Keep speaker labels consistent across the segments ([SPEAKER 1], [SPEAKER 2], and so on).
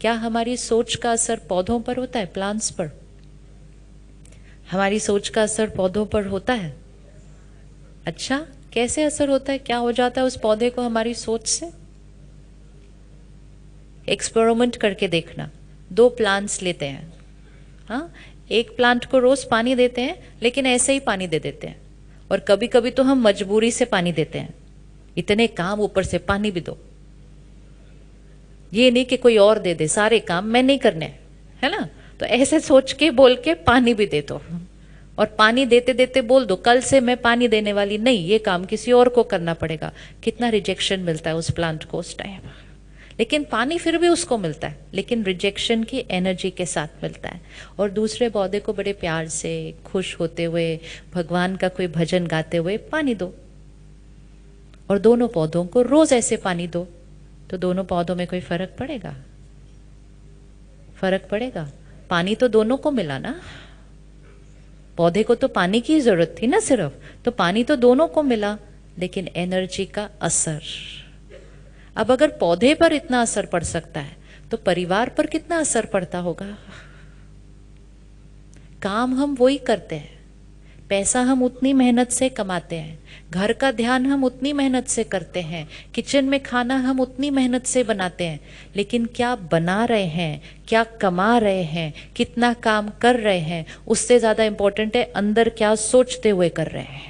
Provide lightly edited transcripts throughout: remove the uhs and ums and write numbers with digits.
[SPEAKER 1] क्या हमारी सोच का असर पौधों पर होता है, प्लांट्स पर? हमारी सोच का असर पौधों पर होता है? अच्छा, कैसे असर होता है, क्या हो जाता है उस पौधे को हमारी सोच से? एक्सपेरिमेंट करके देखना। 2 प्लांट्स लेते हैं, हाँ, एक प्लांट को रोज पानी देते हैं, लेकिन ऐसे ही पानी दे देते हैं, और कभी कभी तो हम मजबूरी से पानी देते हैं, इतने काम ऊपर से पानी भी दो। ये नहीं कि कोई और दे दे, सारे काम मैं नहीं करने, है ना? तो ऐसे सोच के बोल के पानी भी दे दो, और पानी देते देते बोल दो कल से मैं पानी देने वाली नहीं, ये काम किसी और को करना पड़ेगा। कितना रिजेक्शन मिलता है उस प्लांट को उस टाइम, लेकिन पानी फिर भी उसको मिलता है, लेकिन रिजेक्शन की एनर्जी के साथ मिलता है। और दूसरे पौधे को बड़े प्यार से, खुश होते हुए, भगवान का कोई भजन गाते हुए पानी दो, और दोनों पौधों को रोज ऐसे पानी दो, तो दोनों पौधों में कोई फर्क पड़ेगा? फर्क पड़ेगा? पानी तो दोनों को मिला ना, पौधे को तो पानी की जरूरत थी ना सिर्फ, तो पानी तो दोनों को मिला, लेकिन एनर्जी का असर। अब अगर पौधे पर इतना असर पड़ सकता है, तो परिवार पर कितना असर पड़ता होगा? काम हम वही करते हैं, पैसा हम उतनी मेहनत से कमाते हैं, घर का ध्यान हम उतनी मेहनत से करते हैं, किचन में खाना हम उतनी मेहनत से बनाते हैं, लेकिन क्या बना रहे हैं, क्या कमा रहे हैं, कितना काम कर रहे हैं, उससे ज्यादा इंपॉर्टेंट है अंदर क्या सोचते हुए कर रहे हैं।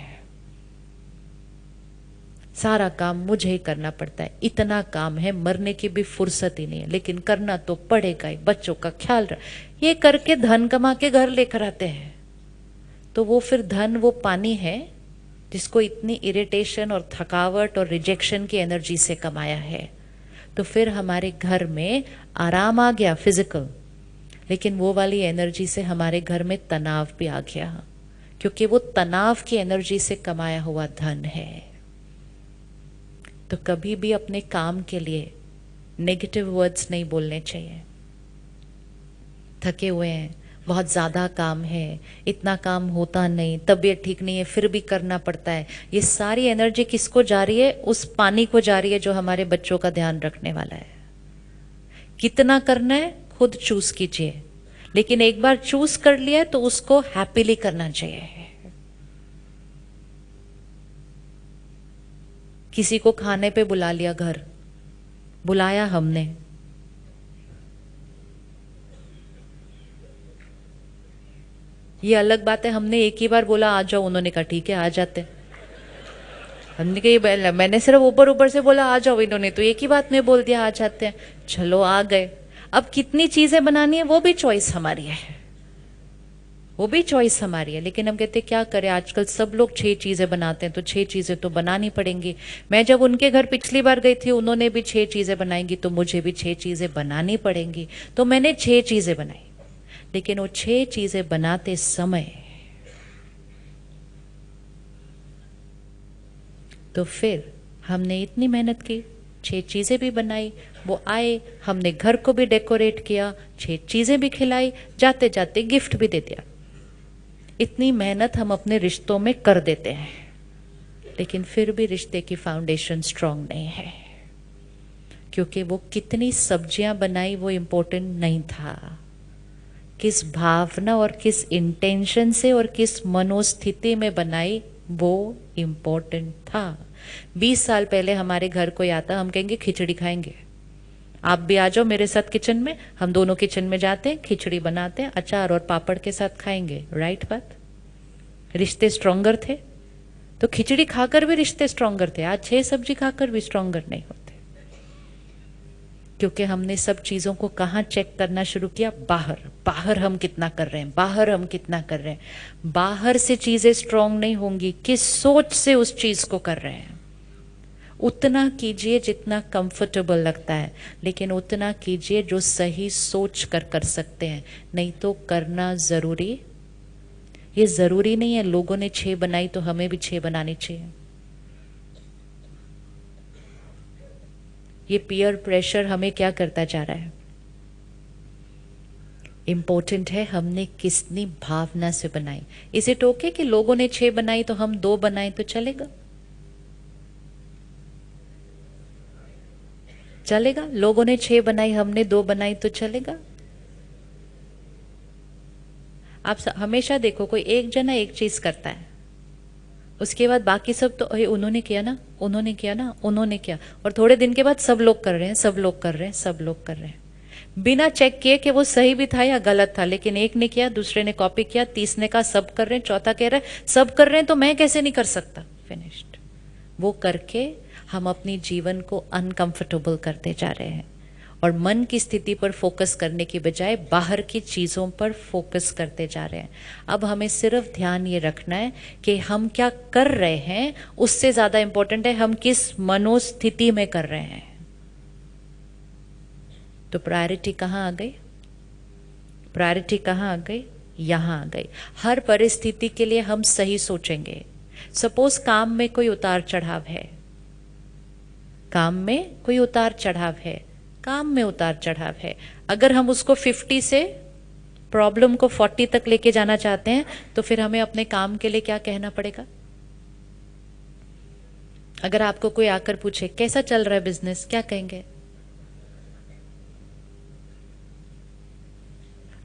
[SPEAKER 1] सारा काम मुझे ही करना पड़ता है, इतना काम है, मरने की भी फुर्सत ही नहीं है, लेकिन करना तो पड़ेगा ही, बच्चों का ख्याल रख, ये करके धन कमा के घर लेकर आते हैं। तो वो फिर धन वो पानी है जिसको इतनी इरिटेशन और थकावट और रिजेक्शन की एनर्जी से कमाया है। तो फिर हमारे घर में आराम आ गया फिजिकल, लेकिन वो वाली एनर्जी से हमारे घर में तनाव भी आ गया, क्योंकि वो तनाव की एनर्जी से कमाया हुआ धन है। तो कभी भी अपने काम के लिए नेगेटिव वर्ड्स नहीं बोलने चाहिए। थके हुए हैं, बहुत ज़्यादा काम है, इतना काम होता नहीं, तबीयत ठीक नहीं है फिर भी करना पड़ता है, ये सारी एनर्जी किसको जा रही है? उस पानी को जा रही है जो हमारे बच्चों का ध्यान रखने वाला है। कितना करना है खुद चूज कीजिए, लेकिन एक बार चूज कर लिया तो उसको हैप्पीली करना चाहिए। किसी को खाने पे बुला लिया, घर बुलाया हमने, ये अलग बात है, हमने एक ही बार बोला आ जाओ, उन्होंने कहा ठीक है आ जाते। हमने कहा मैंने सिर्फ ऊपर ऊपर से बोला आ जाओ, इन्होंने तो एक ही बात में बोल दिया आ जाते हैं, चलो आ गए। अब कितनी चीजें बनानी है वो भी चॉइस हमारी है, वो भी चॉइस हमारी है, लेकिन हम कहते क्या करें, आजकल सब लोग 6 चीजें बनाते हैं तो 6 चीजें तो बनानी पड़ेंगी। मैं जब उनके घर पिछली बार गई थी, उन्होंने भी 6 चीजें बनाएंगी, तो मुझे भी 6 चीजें बनानी पड़ेंगी, तो मैंने 6 चीजें बनाई। लेकिन वो 6 चीजें बनाते समय तो फिर हमने इतनी मेहनत की, 6 चीजें भी बनाई, वो आए, हमने घर को भी डेकोरेट किया, 6 चीजें भी खिलाई, जाते जाते गिफ्ट भी दे दिया। इतनी मेहनत हम अपने रिश्तों में कर देते हैं, लेकिन फिर भी रिश्ते की फाउंडेशन स्ट्रांग नहीं है, क्योंकि वो कितनी सब्जियां बनाई वो इम्पोर्टेंट नहीं था, किस भावना और किस इंटेंशन से और किस मनोस्थिति में बनाई वो इम्पोर्टेंट था। 20 साल पहले हमारे घर कोई आता, हम कहेंगे खिचड़ी खाएंगे, आप भी आ जाओ मेरे साथ किचन में, हम दोनों किचन में जाते हैं, खिचड़ी बनाते हैं, अचार और पापड़ के साथ खाएंगे। राइट बात? रिश्ते स्ट्रोंगर थे, तो खिचड़ी खाकर भी रिश्ते स्ट्रोंगर थे। आज 6 सब्जी खाकर भी स्ट्रोंगर नहीं होते, क्योंकि हमने सब चीजों को कहाँ चेक करना शुरू किया? बाहर। बाहर हम कितना कर रहे हैं, बाहर हम कितना कर रहे हैं। बाहर से चीजें स्ट्रोंग नहीं होंगी, किस सोच से उस चीज को कर रहे हैं। उतना कीजिए जितना कंफर्टेबल लगता है, लेकिन उतना कीजिए जो सही सोच कर सकते हैं, नहीं तो करना जरूरी। ये जरूरी नहीं है लोगों ने 6 बनाई तो हमें भी 6 बनानी चाहिए। ये पीयर प्रेशर हमें क्या करता जा रहा है? इंपॉर्टेंट है हमने किसनी भावना से बनाई। इज इट ओके कि लोगों ने 6 बनाई तो हम 2 बनाए तो चलेगा? चलेगा? लोगों ने 6 बनाई, हमने 2 बनाई तो चलेगा? आप हमेशा देखो, कोई एक जना एक चीज करता है, उसके बाद बाकी सब तो अरे उन्होंने किया ना, उन्होंने किया ना, उन्होंने किया, और थोड़े दिन के बाद सब लोग कर रहे हैं, सब लोग कर रहे हैं, सब लोग कर रहे हैं, बिना चेक किए कि वो सही भी था या गलत था। लेकिन एक ने किया, दूसरे ने कॉपी किया, तीसरे का सब कर रहे हैं, चौथा कह रहा है सब कर रहे हैं तो मैं कैसे नहीं कर सकता। फिनिश्ड। वो करके हम अपनी जीवन को अनकंफर्टेबल करते जा रहे हैं और मन की स्थिति पर फोकस करने की बजाय बाहर की चीजों पर फोकस करते जा रहे हैं। अब हमें सिर्फ ध्यान ये रखना है कि हम क्या कर रहे हैं, उससे ज्यादा इंपॉर्टेंट है हम किस मनोस्थिति में कर रहे हैं। तो प्रायोरिटी कहाँ आ गई? प्रायोरिटी कहाँ आ गई? यहां आ गई। हर परिस्थिति के लिए हम सही सोचेंगे। सपोज काम में कोई उतार चढ़ाव है, काम में कोई उतार चढ़ाव है, काम में उतार चढ़ाव है, अगर हम उसको 50 से प्रॉब्लम को 40 तक लेके जाना चाहते हैं तो फिर हमें अपने काम के लिए क्या कहना पड़ेगा? अगर आपको कोई आकर पूछे कैसा चल रहा है बिजनेस, क्या कहेंगे?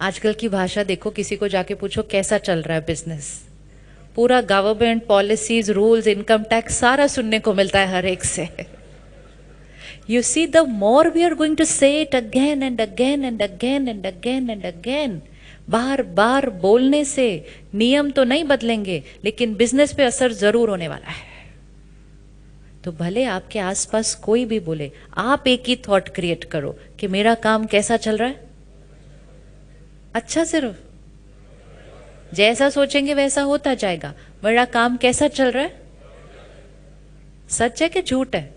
[SPEAKER 1] आजकल की भाषा देखो, किसी को जाके पूछो कैसा चल रहा है बिजनेस, पूरा government policies, rules, income tax सारा सुनने को मिलता है हर एक से। You see, the more we are going to say it again and again and again and again and again, बार बार बोलने से नियम तो नहीं बदलेंगे लेकिन बिजनेस पे असर जरूर होने वाला है। तो भले आपके आसपास कोई भी बोले, आप एक ही थॉट क्रिएट करो कि मेरा काम कैसा चल रहा है। अच्छा, सिर्फ जैसा सोचेंगे वैसा होता जाएगा। मेरा काम कैसा चल रहा है? सच है कि झूठ है?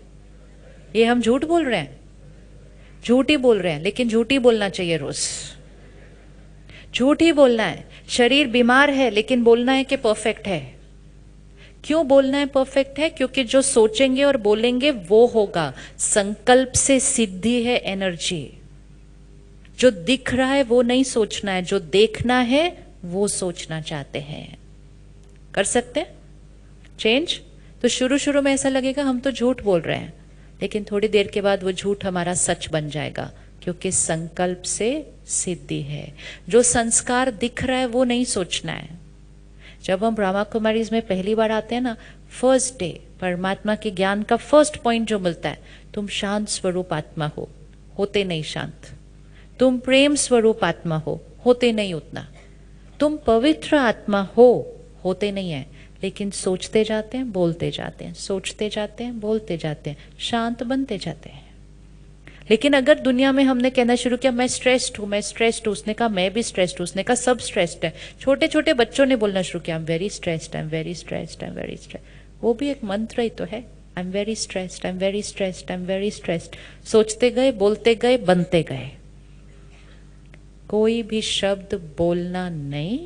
[SPEAKER 1] ये हम झूठ बोल रहे हैं, झूठ ही बोल रहे हैं, लेकिन झूठ ही बोलना चाहिए रोज, झूठ ही बोलना है। शरीर बीमार है लेकिन बोलना है कि परफेक्ट है। क्यों बोलना है परफेक्ट है? क्योंकि जो सोचेंगे और बोलेंगे वो होगा। संकल्प से सिद्धि है एनर्जी। जो दिख रहा है वो नहीं सोचना है, जो देखना है वो सोचना चाहते हैं। कर सकते हैं चेंज? तो शुरू शुरू में ऐसा लगेगा हम तो झूठ बोल रहे हैं, लेकिन थोड़ी देर के बाद वो झूठ हमारा सच बन जाएगा, क्योंकि संकल्प से सिद्धि है। जो संस्कार दिख रहा है वो नहीं सोचना है। जब हम ब्रह्मा कुमारीज में पहली बार आते हैं ना, फर्स्ट डे परमात्मा के ज्ञान का फर्स्ट पॉइंट जो मिलता है, तुम शांत स्वरूप आत्मा हो, होते नहीं शांत। तुम प्रेम स्वरूप आत्मा हो, होते नहीं उतना। तुम पवित्र आत्मा हो, होते नहीं है, लेकिन सोचते जाते हैं, बोलते जाते हैं, सोचते जाते हैं, बोलते जाते हैं, शांत बनते जाते हैं। लेकिन अगर दुनिया में हमने कहना शुरू किया मैं स्ट्रेस्ड हूं, मैं स्ट्रेस्ड हूं, उसने कहा मैं भी स्ट्रेस्ड हूं, उसने कहा सब स्ट्रेस्ड है। छोटे छोटे बच्चों ने बोलना शुरू किया I am very stressed, I am very stressed, I am very stressed. वो भी एक मंत्र ही तो है, I am very stressed, I am very stressed, I am very stressed. सोचते गए, बोलते गए, बनते गए। कोई भी शब्द बोलना नहीं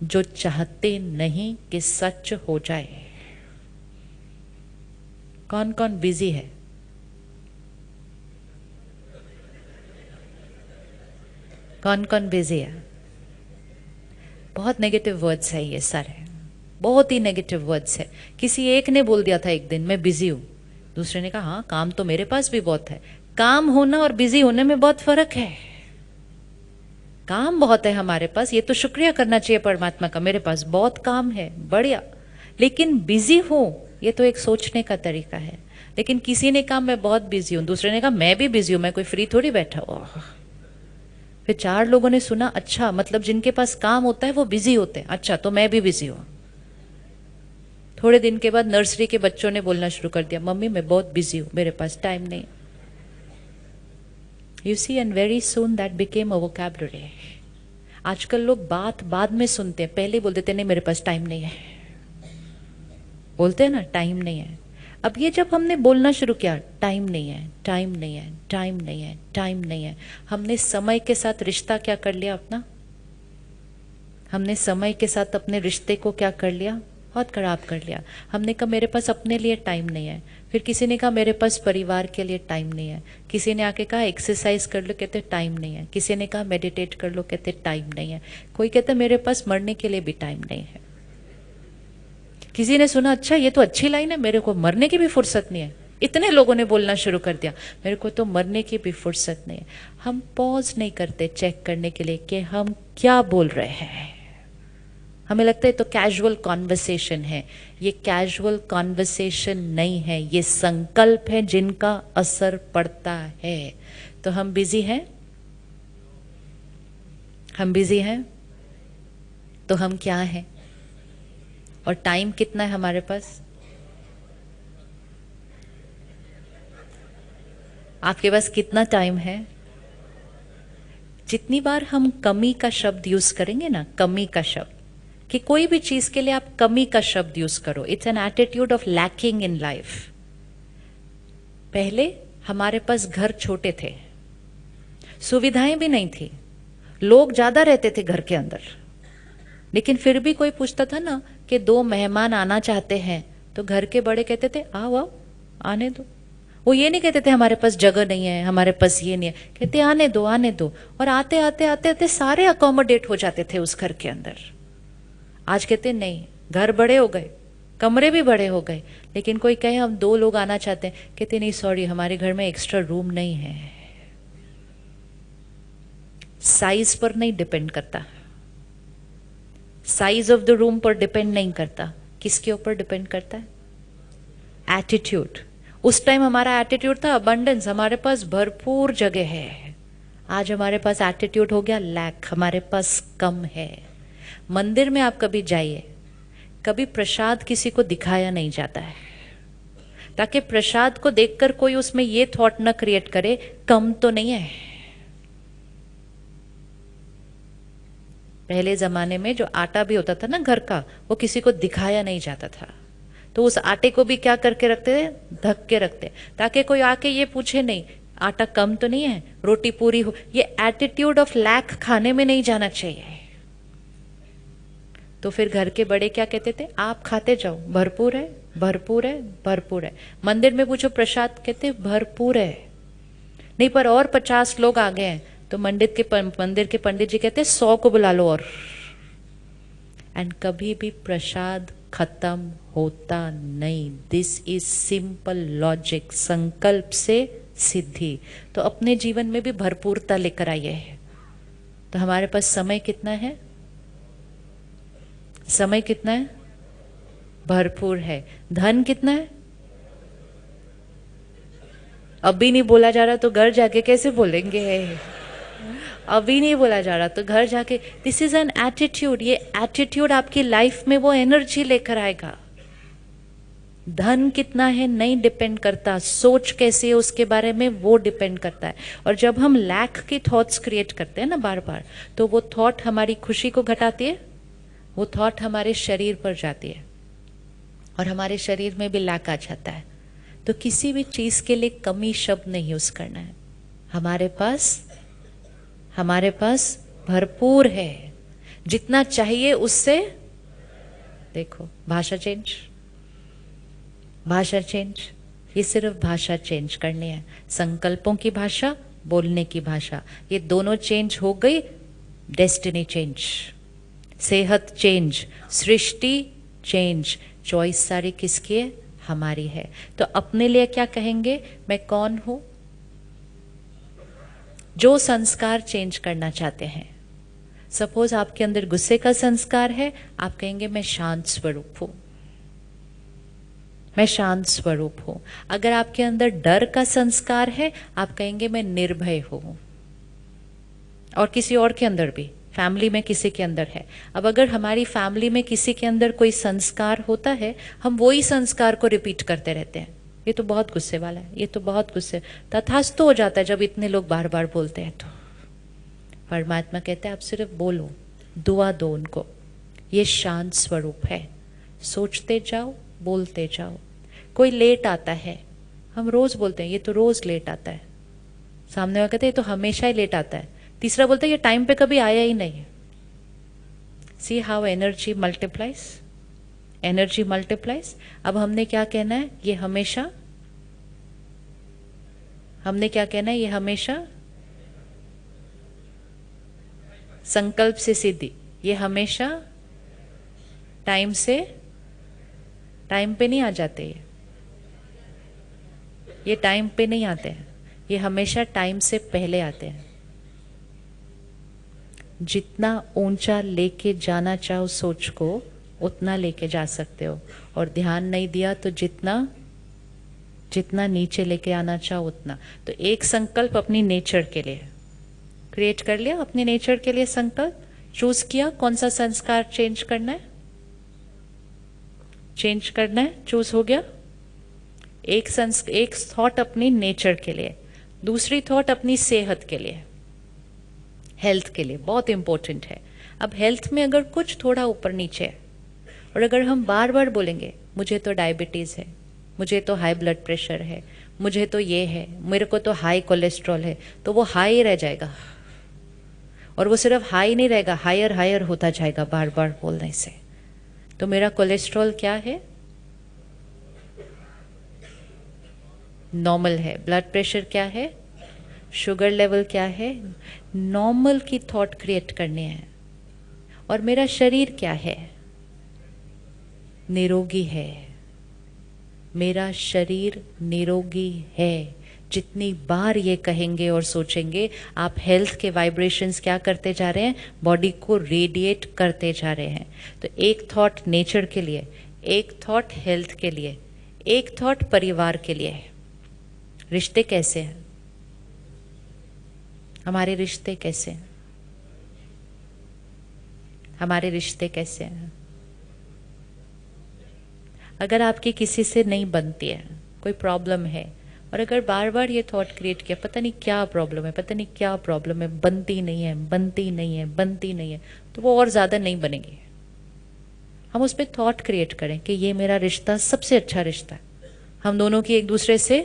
[SPEAKER 1] जो चाहते नहीं कि सच हो जाए। कौन कौन बिजी है? कौन कौन बिजी है? बहुत नेगेटिव वर्ड्स है ये सारे, बहुत ही नेगेटिव वर्ड्स है। किसी एक ने बोल दिया था एक दिन मैं बिजी हूं, दूसरे ने कहा हाँ काम तो मेरे पास भी बहुत है। काम होना और बिजी होने में बहुत फर्क है। काम बहुत है हमारे पास, ये तो शुक्रिया करना चाहिए परमात्मा का, मेरे पास बहुत काम है, बढ़िया। लेकिन बिजी हूं, ये तो एक सोचने का तरीका है। लेकिन किसी ने कहा मैं बहुत बिजी हूं, दूसरे ने कहा मैं भी बिजी हूं, मैं कोई फ्री थोड़ी बैठा हुआ। फिर 4 लोगों ने सुना अच्छा मतलब जिनके पास काम होता है वो बिजी होते हैं, अच्छा तो मैं भी बिजी हूं। थोड़े दिन के बाद नर्सरी के बच्चों ने बोलना शुरू कर दिया मम्मी मैं बहुत बिजी हूं, मेरे पास टाइम नहीं। You see, and very soon that became a vocabulary. आजकल लोग बात बाद में सुनते हैं, पहले बोल देते नहीं मेरे पास टाइम नहीं है, बोलते हैं ना टाइम नहीं है। अब ये जब हमने बोलना शुरू किया टाइम नहीं है, टाइम नहीं है, टाइम नहीं है, टाइम नहीं है, हमने समय के साथ रिश्ता क्या कर लिया अपना? हमने समय के साथ अपने रिश्ते को क्या कर लिया? बहुत खराब कर लिया। हमने कहा मेरे पास अपने लिए टाइम नहीं है, फिर किसी ने कहा मेरे पास परिवार के लिए टाइम नहीं है, किसी ने आके कहा एक्सरसाइज कर लो, कहते टाइम नहीं है, किसी ने कहा मेडिटेट कर लो, कहते टाइम नहीं है, कोई कहता मेरे पास मरने के लिए भी टाइम नहीं है। किसी ने सुना अच्छा ये तो अच्छी लाइन है, मेरे को मरने की भी फुर्सत नहीं है, इतने लोगों ने बोलना शुरू कर दिया, मेरे को तो मरने की भी फुर्सत नहीं है। हम पॉज नहीं करते चेक करने के लिए कि हम क्या बोल रहे हैं। हमें लगता है तो कैजुअल कॉन्वर्सेशन है, ये कैजुअल कॉन्वर्सेशन नहीं है, ये संकल्प है जिनका असर पड़ता है। तो हम बिजी हैं, हम बिजी हैं, तो हम क्या हैं? और टाइम कितना है हमारे पास? आपके पास कितना टाइम है? जितनी बार हम कमी का शब्द यूज करेंगे ना, कमी का शब्द, कि कोई भी चीज के लिए आप कमी का शब्द यूज करो, it's an attitude of lacking in life. पहले हमारे पास घर छोटे थे, सुविधाएं भी नहीं थी, लोग ज्यादा रहते थे घर के अंदर, लेकिन फिर भी कोई पूछता था ना कि 2 मेहमान आना चाहते हैं, तो घर के बड़े कहते थे आओ आओ, आने दो। वो ये नहीं कहते थे हमारे पास जगह नहीं है, हमारे पास ये नहीं है, कहते आने दो आने दो। और आते आते आते आते सारे अकोमोडेट हो जाते थे उस घर के अंदर। आज कहते नहीं, घर बड़े हो गए, कमरे भी बड़े हो गए, लेकिन कोई कहे हम 2 लोग आना चाहते हैं, कहते नहीं सॉरी, हमारे घर में एक्स्ट्रा रूम नहीं है। साइज पर नहीं डिपेंड करता, साइज ऑफ द रूम पर डिपेंड नहीं करता, किसके ऊपर डिपेंड करता है? एटीट्यूड। उस टाइम हमारा एटीट्यूड था अबंडेंस, हमारे पास भरपूर जगह है। आज हमारे पास एटीट्यूड हो गया लैक, हमारे पास कम है। मंदिर में आप कभी जाइए, कभी प्रसाद किसी को दिखाया नहीं जाता है, ताकि प्रसाद को देखकर कोई उसमें ये थॉट न क्रिएट करे कम तो नहीं है। पहले जमाने में जो आटा भी होता था ना घर का, वो किसी को दिखाया नहीं जाता था, तो उस आटे को भी क्या करके रखते थे? ढक के रखते, ताकि कोई आके ये पूछे नहीं आटा कम तो नहीं है, रोटी पूरी हो। ये एटीट्यूड ऑफ लैक खाने में नहीं जाना चाहिए। तो फिर घर के बड़े क्या कहते थे? आप खाते जाओ, भरपूर है भरपूर है भरपूर है। मंदिर में पूछो प्रसाद, कहते भरपूर है। नहीं पर और 50 लोग आ गए हैं, तो मंदिर के पंडित जी कहते 100 को बुला लो और। एंड कभी भी प्रसाद खत्म होता नहीं। This is simple logic. संकल्प से सिद्धि। तो अपने जीवन में भी भरपूरता लेकर आइए। तो हमारे पास समय कितना है? समय कितना है? भरपूर है। धन कितना है? अभी नहीं बोला जा रहा तो घर जाके कैसे बोलेंगे? अभी नहीं बोला जा रहा तो घर जाके। This is an attitude. ये एटीट्यूड आपकी लाइफ में वो एनर्जी लेकर आएगा। धन कितना है नहीं डिपेंड करता, सोच कैसी है उसके बारे में वो डिपेंड करता है। और जब हम लैक की थॉट्स क्रिएट करते हैं ना बार बार, तो वो थॉट हमारी खुशी को घटाती है, वो थॉट हमारे शरीर पर जाती है और हमारे शरीर में भी लैक आ जाता है। तो किसी भी चीज के लिए कमी शब्द नहीं यूज करना है। हमारे पास भरपूर है, जितना चाहिए उससे। देखो भाषा चेंज, भाषा चेंज, ये सिर्फ भाषा चेंज करनी है। संकल्पों की भाषा, बोलने की भाषा, ये दोनों चेंज हो गई, डेस्टिनी चेंज, सेहत चेंज, सृष्टि चेंज। चॉइस सारी किसकी है? हमारी है। तो अपने लिए क्या कहेंगे? मैं कौन हूं? जो संस्कार चेंज करना चाहते हैं। सपोज आपके अंदर गुस्से का संस्कार है, आप कहेंगे मैं शांत स्वरूप हूं, मैं शांत स्वरूप हूं। अगर आपके अंदर डर का संस्कार है, आप कहेंगे मैं निर्भय हूं। और किसी और के अंदर भी, फैमिली में किसी के अंदर है। अब अगर हमारी फैमिली में किसी के अंदर कोई संस्कार होता है, हम वही संस्कार को रिपीट करते रहते हैं। ये तो बहुत गुस्से वाला है, ये तो बहुत गुस्से, तथास्तु हो जाता है जब इतने लोग बार बार बोलते हैं। तो परमात्मा कहते हैं आप सिर्फ बोलो, दुआ दो उनको, ये शांत स्वरूप है। सोचते जाओ, बोलते जाओ। कोई लेट आता है, हम रोज बोलते हैं ये तो रोज लेट आता है, सामने वाला कहते हैं ये तो हमेशा ही लेट आता है, तीसरा बोलता है ये टाइम पे कभी आया ही नहीं। See how energy multiplies, energy multiplies. अब हमने क्या कहना है? ये हमेशा, हमने क्या कहना है? ये हमेशा संकल्प से सिद्धि, ये हमेशा टाइम से, टाइम पे नहीं आ जाते। ये टाइम पे नहीं आते हैं, ये हमेशा टाइम से पहले आते हैं। जितना ऊंचा लेके जाना चाहो सोच को उतना लेके जा सकते हो, और ध्यान नहीं दिया तो जितना जितना नीचे लेके आना चाहो उतना। तो एक संकल्प अपनी नेचर के लिए क्रिएट कर लिया, अपने नेचर के लिए संकल्प चूज किया, कौन सा संस्कार चेंज करना है, चेंज करना है, चूज हो गया। एक थॉट अपनी नेचर के लिए, दूसरी थॉट अपनी सेहत के लिए, हेल्थ के लिए, बहुत इंपॉर्टेंट है। अब हेल्थ में अगर कुछ थोड़ा ऊपर नीचे है, और अगर हम बार बार बोलेंगे मुझे तो डायबिटीज है, मुझे तो हाई ब्लड प्रेशर है, मुझे तो ये है, मेरे को तो हाई कोलेस्ट्रॉल है, तो वो हाई रह जाएगा, और वो सिर्फ हाई नहीं रहेगा, हायर हायर होता जाएगा बार बार बोलने से। तो मेरा कोलेस्ट्रॉल क्या है, नॉर्मल है। ब्लड प्रेशर क्या है, शुगर लेवल क्या है, नॉर्मल की थॉट क्रिएट करनी है। और मेरा शरीर क्या है, निरोगी है, मेरा शरीर निरोगी है। जितनी बार ये कहेंगे और सोचेंगे, आप हेल्थ के वाइब्रेशंस क्या करते जा रहे हैं, बॉडी को रेडिएट करते जा रहे हैं। तो एक थॉट नेचर के लिए, एक थॉट हेल्थ के लिए, एक थॉट परिवार के लिए। रिश्ते कैसे हैं, हमारे रिश्ते कैसे हैं, हमारे रिश्ते कैसे हैं। अगर आपकी किसी से नहीं बनती है, कोई प्रॉब्लम है, और अगर बार बार ये थॉट क्रिएट किया पता नहीं क्या प्रॉब्लम है, पता नहीं क्या प्रॉब्लम है, बनती नहीं है, बनती नहीं है, बनती नहीं है, तो वो और ज़्यादा नहीं बनेगी। हम उस पर थॉट क्रिएट करें कि ये मेरा रिश्ता सबसे अच्छा रिश्ता है, हम दोनों की एक दूसरे से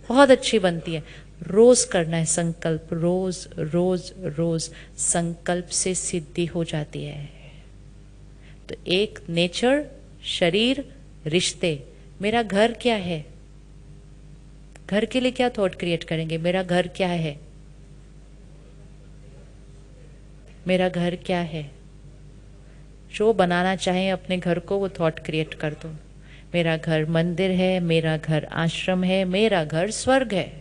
[SPEAKER 1] बहुत अच्छी बनती है। रोज करना है संकल्प, रोज रोज रोज संकल्प से सिद्धि हो जाती है। तो एक नेचर, शरीर, रिश्ते। मेरा घर क्या है, घर के लिए क्या थॉट क्रिएट करेंगे, मेरा घर क्या है, मेरा घर क्या है। जो बनाना चाहे अपने घर को वो थॉट क्रिएट कर दो। मेरा घर मंदिर है, मेरा घर आश्रम है, मेरा घर स्वर्ग है।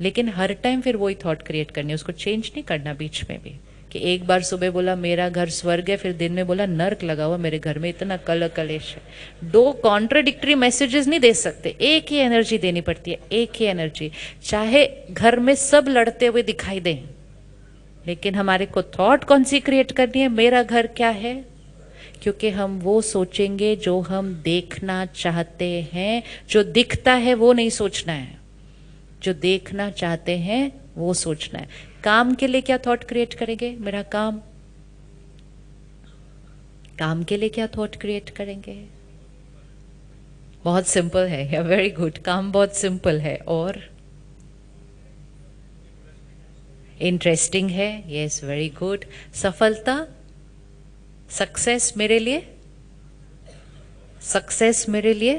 [SPEAKER 1] लेकिन हर टाइम फिर वही थॉट क्रिएट करनी है, उसको चेंज नहीं करना बीच में भी, कि एक बार सुबह बोला मेरा घर स्वर्ग है, फिर दिन में बोला नर्क लगा हुआ मेरे घर में, इतना कल कलेश है। दो कॉन्ट्राडिक्टरी मैसेजेस नहीं दे सकते, एक ही एनर्जी देनी पड़ती है, एक ही एनर्जी। चाहे घर में सब लड़ते हुए दिखाई दें, लेकिन हमारे को थॉट कौन सी क्रिएट करनी है, मेरा घर क्या है। क्योंकि हम वो सोचेंगे जो हम देखना चाहते हैं, जो दिखता है वो नहीं सोचना है, जो देखना चाहते हैं वो सोचना है। काम के लिए क्या थॉट क्रिएट करेंगे, मेरा काम, काम के लिए क्या थॉट क्रिएट करेंगे। बहुत सिंपल है, वेरी गुड, काम बहुत सिंपल है। और इंटरेस्टिंग है, यस वेरी गुड। सफलता, सक्सेस मेरे लिए, सक्सेस मेरे लिए।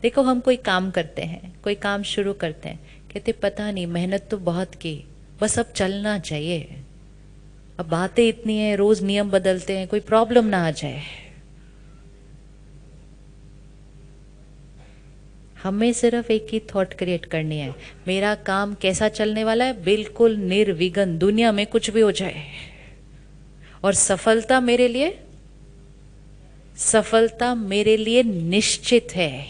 [SPEAKER 1] देखो हम कोई काम करते हैं, कोई काम शुरू करते हैं, कहते पता नहीं मेहनत तो बहुत की, बस अब चलना चाहिए, अब बातें इतनी हैं, रोज नियम बदलते हैं, कोई प्रॉब्लम ना आ जाए। हमें सिर्फ एक ही थॉट क्रिएट करनी है, मेरा काम कैसा चलने वाला है, बिल्कुल निर्विघ्न, दुनिया में कुछ भी हो जाए। और सफलता मेरे लिए, सफलता मेरे लिए निश्चित है।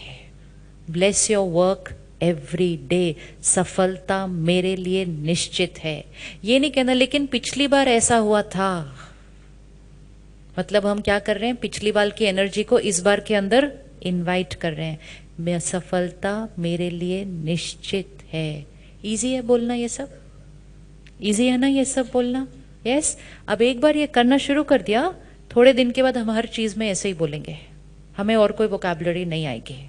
[SPEAKER 1] Bless your work every day, सफलता मेरे लिए निश्चित है। ये नहीं कहना लेकिन पिछली बार ऐसा हुआ था, मतलब हम क्या कर रहे हैं, पिछली बार की एनर्जी को इस बार के अंदर इनवाइट कर रहे हैं। मैं, सफलता मेरे लिए निश्चित है। इजी है बोलना, ये सब इजी है ना, ये सब बोलना। यस, अब एक बार ये करना शुरू कर दिया, थोड़े दिन के बाद हम हर चीज में ऐसे ही बोलेंगे, हमें और कोई वोकैबुलरी नहीं आएगी।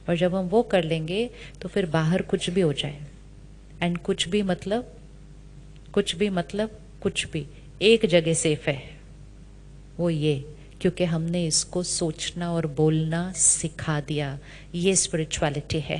[SPEAKER 1] और जब हम वो कर लेंगे तो फिर बाहर कुछ भी हो जाए, एंड कुछ भी मतलब, कुछ भी मतलब कुछ भी एक जगह सेफ है, वो ये, क्योंकि हमने इसको सोचना और बोलना सिखा दिया। ये स्पिरिचुअलिटी है।